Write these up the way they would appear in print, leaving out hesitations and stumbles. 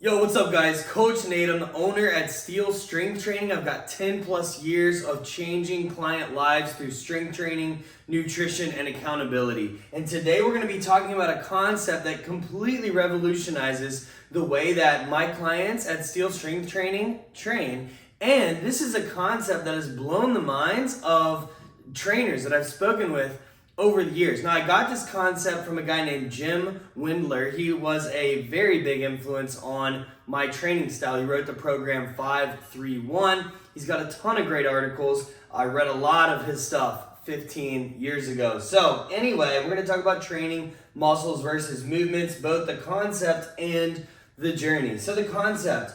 Yo, what's up guys? Coach Nate, I'm the owner at Steel Strength Training. I've got 10 plus years of changing client lives through strength training, nutrition, and accountability. And today we're gonna be talking about a concept that completely revolutionizes the way that my clients at Steel Strength Training train. And this is a concept that has blown the minds of trainers that I've spoken with over the years. Now, I got this concept from a guy named Jim Windler. He was a very big influence on my training style. He wrote the program 531. He's got a ton of great articles. I read a lot of his stuff 15 years ago. So anyway, we're going to talk about training muscles versus movements, both the concept and the journey. So the concept,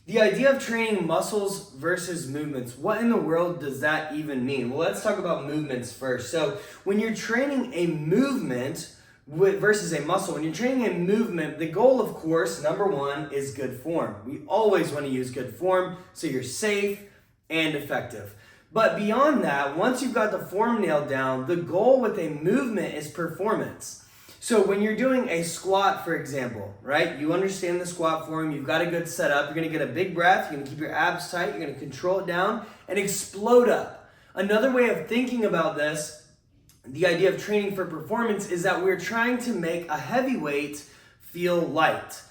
the idea of training muscles versus movements, what in the world does that even mean? Well, let's talk about movements first. So when you're training a movement versus a muscle, when you're training a movement, the goal, of course, number one, is good form. We always want to use good form so you're safe and effective. But beyond that, once you've got the form nailed down, the goal with a movement is performance. So when you're doing a squat, for example, right? You understand the squat form, you've got a good setup, you're gonna get a big breath, you're gonna keep your abs tight, you're gonna control it down and explode up. Another way of thinking about this, the idea of training for performance, is that we're trying to make a heavy weight feel light.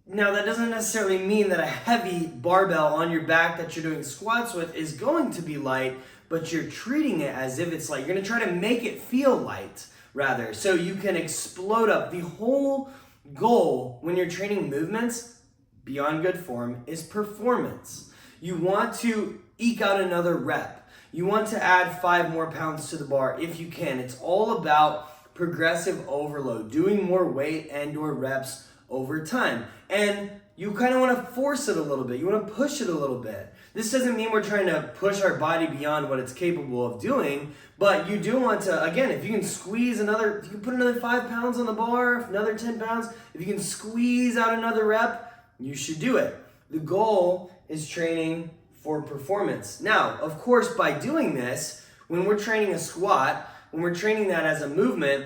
Now that doesn't necessarily mean that a heavy barbell on your back that you're doing squats with is going to be light, but you're treating it as if it's light. You're gonna try to make it feel light, rather, so you can explode up. The whole goal when you're training movements beyond good form is performance. You want to eke out another rep. You want to add 5 more pounds to the bar if you can. It's all about progressive overload, doing more weight and or reps over time. And you kind of want to force it a little bit. You want to push it a little bit. This doesn't mean we're trying to push our body beyond what it's capable of doing, but you do want to, again, if you can squeeze another, if you can put another 5 pounds on the bar, another 10 pounds, if you can squeeze out another rep, you should do it. The goal is training for performance. Now, of course, by doing this, when we're training a squat, when we're training that as a movement,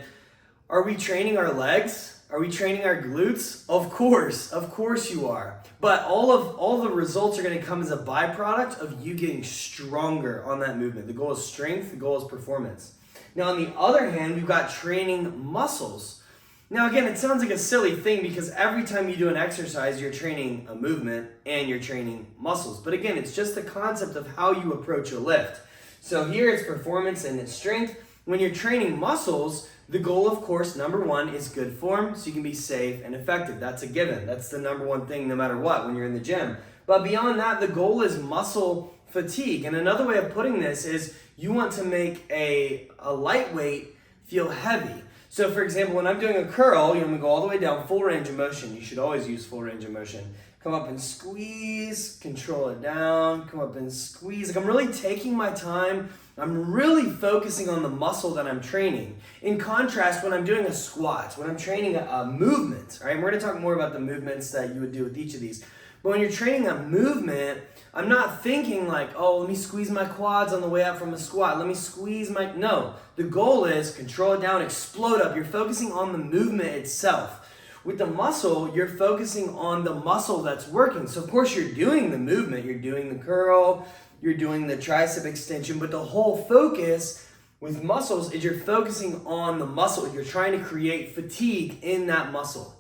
are we training our legs? Are we training our glutes? Of course you are. But all the results are gonna come as a byproduct of you getting stronger on that movement. The goal is strength, the goal is performance. Now on the other hand, we've got training muscles. Now again, it sounds like a silly thing because every time you do an exercise, you're training a movement and you're training muscles. But again, it's just the concept of how you approach a lift. So here it's performance and it's strength. When you're training muscles, the goal, of course, number one, is good form so you can be safe and effective. That's a given. That's the number one thing no matter what when you're in the gym. But beyond that, the goal is muscle fatigue. And another way of putting this is you want to make a lightweight feel heavy. So for example, when I'm doing a curl, I'm gonna go all the way down, full range of motion. You should always use full range of motion. Come up and squeeze, control it down, come up and squeeze. Like I'm really taking my time. I'm really focusing on the muscle that I'm training. In contrast, when I'm doing a squat, when I'm training a movement, right? We're gonna talk more about the movements that you would do with each of these. But when you're training a movement, I'm not thinking like, oh, let me squeeze my quads on the way up from a squat. Let me squeeze my, no. The goal is control it down, explode up. You're focusing on the movement itself. With the muscle, you're focusing on the muscle that's working. So of course you're doing the movement, you're doing the curl, you're doing the tricep extension, but the whole focus with muscles is you're focusing on the muscle. You're trying to create fatigue in that muscle.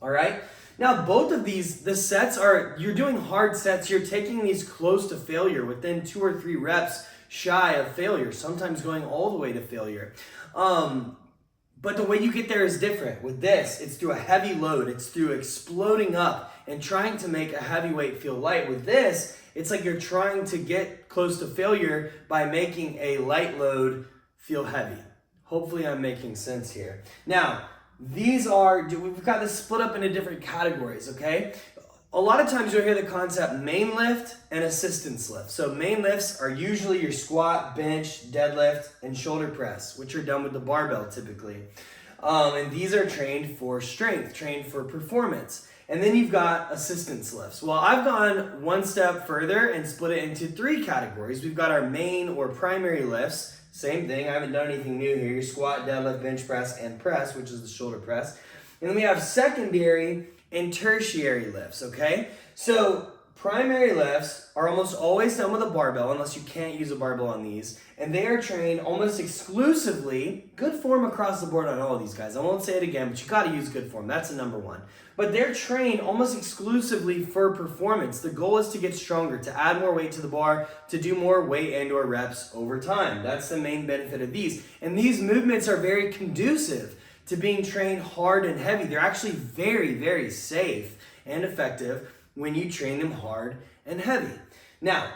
All right? Now both of these, the sets are, you're doing hard sets, you're taking these close to failure, within 2 or 3 reps shy of failure, sometimes going all the way to failure. But the way you get there is different. With this, it's through a heavy load. It's through exploding up and trying to make a heavy weight feel light. With this, it's like you're trying to get close to failure by making a light load feel heavy. Hopefully I'm making sense here. Now, we've got this split up into different categories, okay? A lot of times you'll hear the concept main lift and assistance lift. So main lifts are usually your squat, bench, deadlift, and shoulder press, which are done with the barbell typically. And these are trained for strength, trained for performance. And then you've got assistance lifts. Well, I've gone one step further and split it into 3 categories. We've got our main or primary lifts. Same thing, I haven't done anything new here. Squat, deadlift, bench press, and press, which is the shoulder press. And then we have secondary and tertiary lifts, okay? So primary lifts are almost always done with a barbell, unless you can't use a barbell on these, and they are trained almost exclusively, good form across the board on all of these guys. I won't say it again, but you gotta use good form. That's the number one. But they're trained almost exclusively for performance. The goal is to get stronger, to add more weight to the bar, to do more weight and or reps over time. That's the main benefit of these. And these movements are very conducive to being trained hard and heavy. They're actually very, very safe and effective when you train them hard and heavy. Now,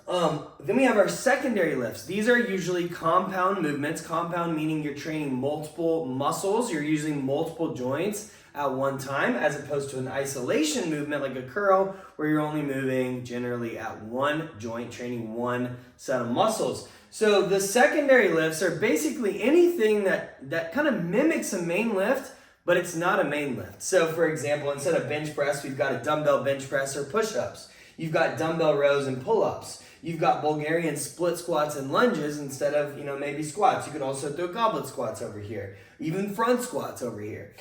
then we have our secondary lifts. These are usually compound movements. Compound meaning you're training multiple muscles. You're using multiple joints at one time, as opposed to an isolation movement like a curl, where you're only moving generally at one joint, training one set of muscles. So the secondary lifts are basically anything that kind of mimics a main lift, but it's not a main lift. So for example, instead of bench press, we've got a dumbbell bench press or push-ups. You've got dumbbell rows and pull-ups. You've got Bulgarian split squats and lunges instead of, maybe squats. You could also throw goblet squats over here. Even front squats over here.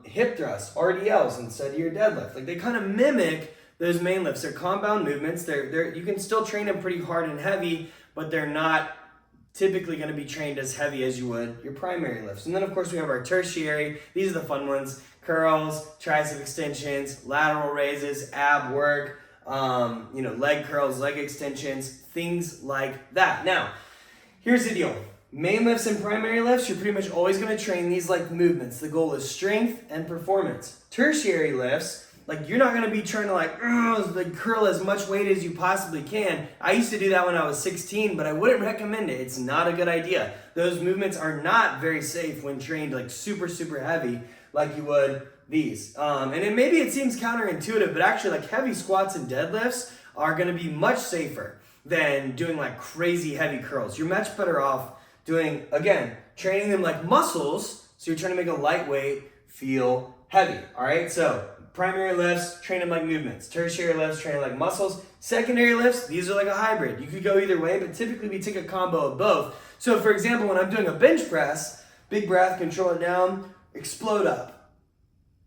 Hip thrusts, RDLs instead of your deadlift. Like they kind of mimic those main lifts. They're compound movements. You can still train them pretty hard and heavy, but they're not typically going to be trained as heavy as you would your primary lifts. And then of course we have our tertiary. These are the fun ones. Curls, tricep extensions, lateral raises, ab work, leg curls, leg extensions, things like that. Now, here's the deal. Main lifts and primary lifts, you're pretty much always going to train these like movements. The goal is strength and performance. Tertiary lifts, like you're not going to be trying to curl as much weight as you possibly can. I used to do that when I was 16, but I wouldn't recommend it. It's not a good idea. Those movements are not very safe when trained like super, super heavy like you would these. Maybe it seems counterintuitive, but actually like heavy squats and deadlifts are going to be much safer than doing like crazy heavy curls. You're much better off doing, again, training them like muscles. So you're trying to make a lightweight feel heavy. All right. So primary lifts, train them like movements. Tertiary lifts, train them like muscles. Secondary lifts, these are like a hybrid. You could go either way, but typically we take a combo of both. So for example, when I'm doing a bench press, big breath, control it down, explode up.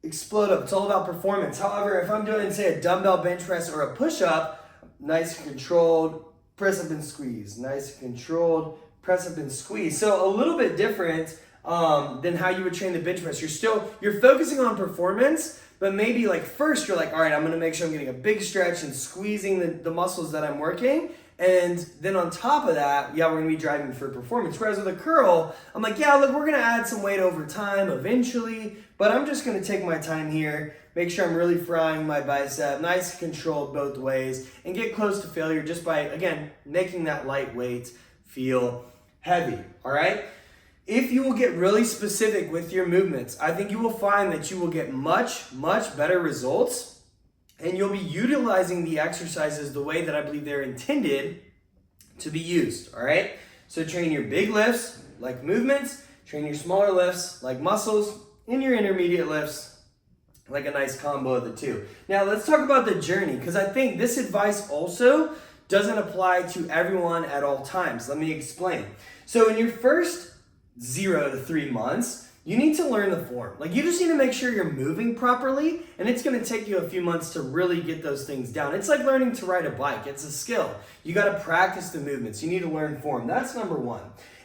Explode up. It's all about performance. However, if I'm doing, say, a dumbbell bench press or a push-up, nice and controlled, press up and squeeze. Nice and controlled, press up and squeeze. So a little bit different than how you would train the bench press. You're focusing on performance, but maybe like first you're like, all right, I'm going to make sure I'm getting a big stretch and squeezing the muscles that I'm working. And then on top of that, we're going to be driving for performance. Whereas with a curl, I'm like, look, we're going to add some weight over time eventually, but I'm just going to take my time here, make sure I'm really frying my bicep, nice and controlled both ways, and get close to failure just by, again, making that lightweight feel heavy, all right? If you will get really specific with your movements, I think you will find that you will get much, much better results. And you'll be utilizing the exercises the way that I believe they're intended to be used, all right? So train your big lifts like movements, train your smaller lifts like muscles, and your intermediate lifts like a nice combo of the two. Now let's talk about the journey, because I think this advice also doesn't apply to everyone at all times. Let me explain. So in your first 0 to 3 months, you need to learn the form. Like you just need to make sure you're moving properly, and it's gonna take you a few months to really get those things down. It's like learning to ride a bike. It's a skill. You gotta practice the movements. You need to learn form. That's number one.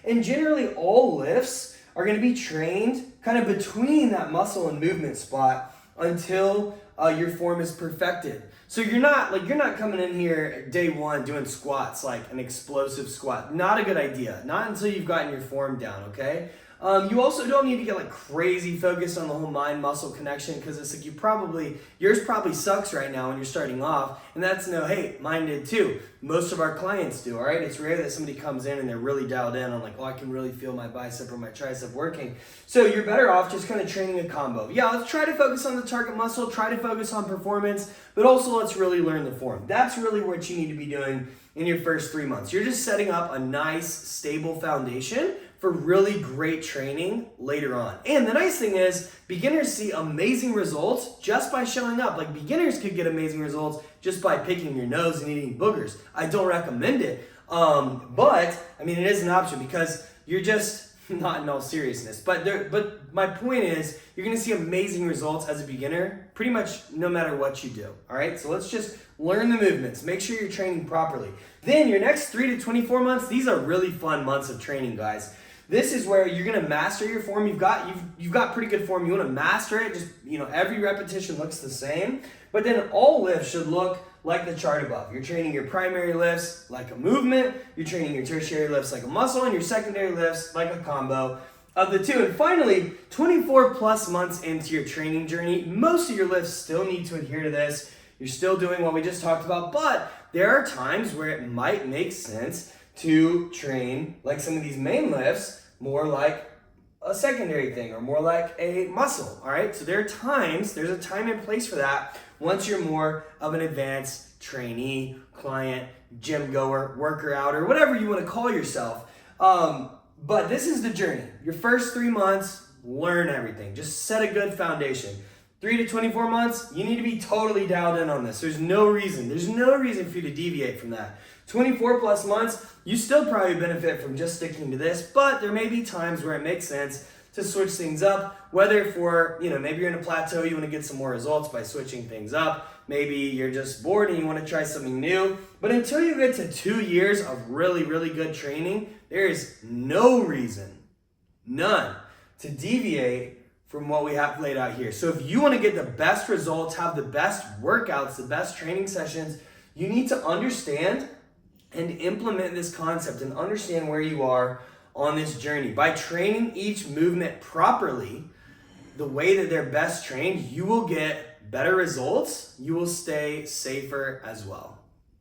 And generally all lifts are gonna be trained kind of between that muscle and movement spot until your form is perfected. So you're not coming in here day one doing squats like an explosive squat. Not a good idea. Not until you've gotten your form down, okay? You also don't need to get like crazy focused on the whole mind-muscle connection, because it's like yours probably sucks right now when you're starting off, and that's hey, mine did too. Most of our clients do, all right? It's rare that somebody comes in and they're really dialed in on like, I can really feel my bicep or my tricep working. So you're better off just kind of training a combo. Let's try to focus on the target muscle, try to focus on performance, but also let's really learn the form. That's really what you need to be doing in your first 3 months. You're just setting up a nice, stable foundation for really great training later on. And the nice thing is, beginners see amazing results just by showing up. Like beginners could get amazing results just by picking your nose and eating boogers. I don't recommend it, but I mean, it is an option because you're just Not in all seriousness, but my point is you're going to see amazing results as a beginner pretty much no matter what you do. All right, so let's just learn the movements, make sure you're training properly. Then your next 3 to 24 months, these are really fun months of training, guys. This is where you're going to master your form. You've got pretty good form. You want to master it. Just, every repetition looks the same, but then all lifts should look like the chart above. You're training your primary lifts like a movement, you're training your tertiary lifts like a muscle, and your secondary lifts like a combo of the two. And finally, 24 plus months into your training journey, most of your lifts still need to adhere to this. You're still doing what we just talked about, but there are times where it might make sense to train like some of these main lifts more like a secondary thing or more like a muscle, all right? So there's a time and place for that once you're more of an advanced trainee, client, gym goer, worker out, or whatever you want to call yourself. But this is the journey. Your first 3 months, learn everything. Just set a good foundation. 3 to 24 months, you need to be totally dialed in on this. There's no reason for you to deviate from that. 24 plus months, you still probably benefit from just sticking to this, but there may be times where it makes sense to switch things up, whether for, maybe you're in a plateau, you want to get some more results by switching things up. Maybe you're just bored and you want to try something new. But until you get to 2 years of really, really good training, there is no reason, none, to deviate from what we have laid out here. So if you want to get the best results, have the best workouts, the best training sessions, you need to understand and implement this concept and understand where you are on this journey. By training each movement properly, the way that they're best trained, you will get better results. You will stay safer as well.